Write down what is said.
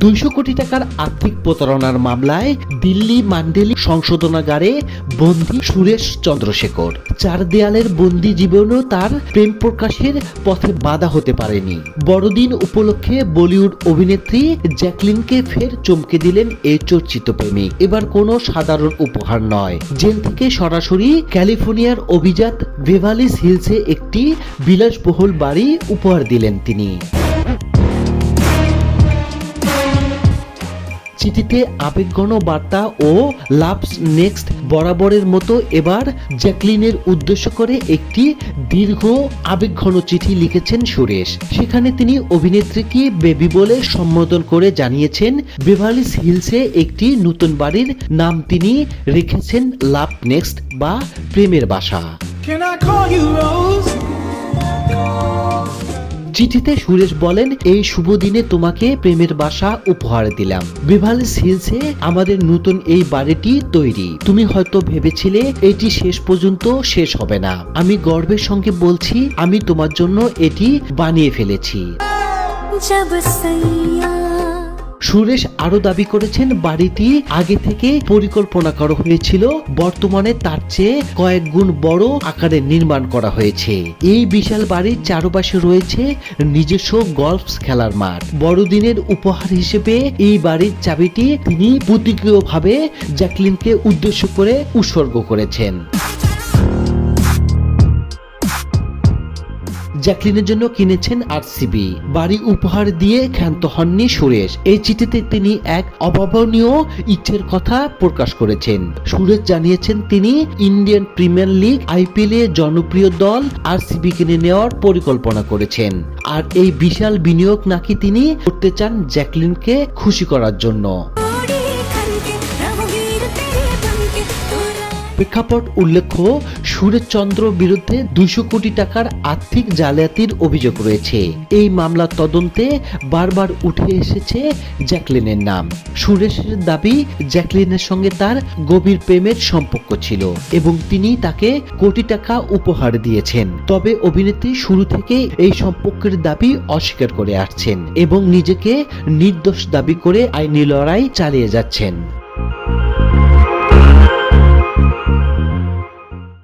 200 কোটি টাকার আর্থিক প্রতারণার মামলায় দিল্লি মান্ডেলি সংশোধনাগারে বন্দী সুরেশ চন্দ্রশেখর। 4 দেয়ালের বন্দী জীবনেও তার প্রেম প্রকাশের পথে বাধা হতে পারেনি। বড়দিন উপলক্ষে বলিউড অভিনেত্রী জ্যাকলিনকে ফের চমকে দিলেন এই চর্চিত প্রেমিক। এবার কোনো সাধারণ উপহার নয়, জেল থেকে সরাসরি ক্যালিফোর্নিয়ার অভিজাত বেভারলি হিলসে একটি বিলাসবহুল বাড়ি উপহার দিলেন তিনি। চিঠিতে আবেগঘন বার্তা ও লাভস নেক্সট বরাবরের মতো এবার জ্যাকলিনের উদ্দেশ্য করে একটি দীর্ঘ আবেগঘন চিঠি লিখেছেন সুরেশ। সেখানে তিনি অভিনেত্রীকে বেবি বলে সম্বোধন করে জানিয়েছেন বেভারলি হিলসে একটি নতুন বাড়ির নাম তিনি রেখেছেন লাভ নেক্সট বা প্রেমের বাসা। চিঠিতে সুরেশ বলেন, এই শুভ দিনে তোমাকে প্রেমের বাসা উপহার দিলাম। বেভারলি হিলসে আমাদের নতুন এই বাড়িটি তৈরি। তুমি হয়তো ভেবেছিলে এটি শেষ পর্যন্ত শেষ হবে না। আমি গর্বের সঙ্গে বলছি, আমি তোমার জন্য এটি বানিয়ে ফেলেছি। সুরেশ আরো দাবি করেছেন, বাড়িটি আগে থেকে পরিকল্পনা করা হয়েছিল, বর্তমানে তার চেয়ে কয়েক গুণ বড় আকারে নির্মাণ করা হয়েছে। এই বিশাল বাড়ির চারপাশে রয়েছে নিজস্ব গলফ খেলার মাঠ। বড়দিনের উপহার হিসেবে এই বাড়ির চাবিটি তিনি প্রতীকীয়ভাবে জ্যাকলিনকে উদ্দেশ্য করে উৎসর্গ করেছেন। জ্যাকলিনের জন্য কিনেছেন আরসিবি বাড়ি উপহার দিয়ে ক্ষান্ত হননি সুরেশ। এই চিঠিতে তিনি এক অভাবনীয় ইচ্ছের কথা প্রকাশ করেছেন। সুরেশ জানিয়েছেন তিনি ইন্ডিয়ান প্রিমিয়ার লিগ আইপিএল এর জনপ্রিয় দল আরসিবি কিনে নেওয়ার পরিকল্পনা করেছেন। আর এই বিশাল বিনিয়োগ নাকি তিনি করতে চান জ্যাকলিনকে খুশি করার জন্য। প্রেক্ষাপট উল্লেখ্য, সুরেশ চন্দ্র বিরুদ্ধে 200 কোটি টাকার আর্থিক জালিয়াতির অভিযোগ রয়েছে। এই মামলার তদন্তে বারবার উঠে এসেছে জ্যাকলিনের নাম। সুরেশের দাবি, জ্যাকলিনের সঙ্গে তার গভীর প্রেমের সম্পর্ক ছিল এবং তিনি তাকে কোটি টাকা উপহার দিয়েছেন। তবে অভিনেত্রী শুরু থেকে এই সম্পর্কের দাবি অস্বীকার করে আসছেন এবং নিজেকে নির্দোষ দাবি করে আইনি লড়াই চালিয়ে যাচ্ছেন।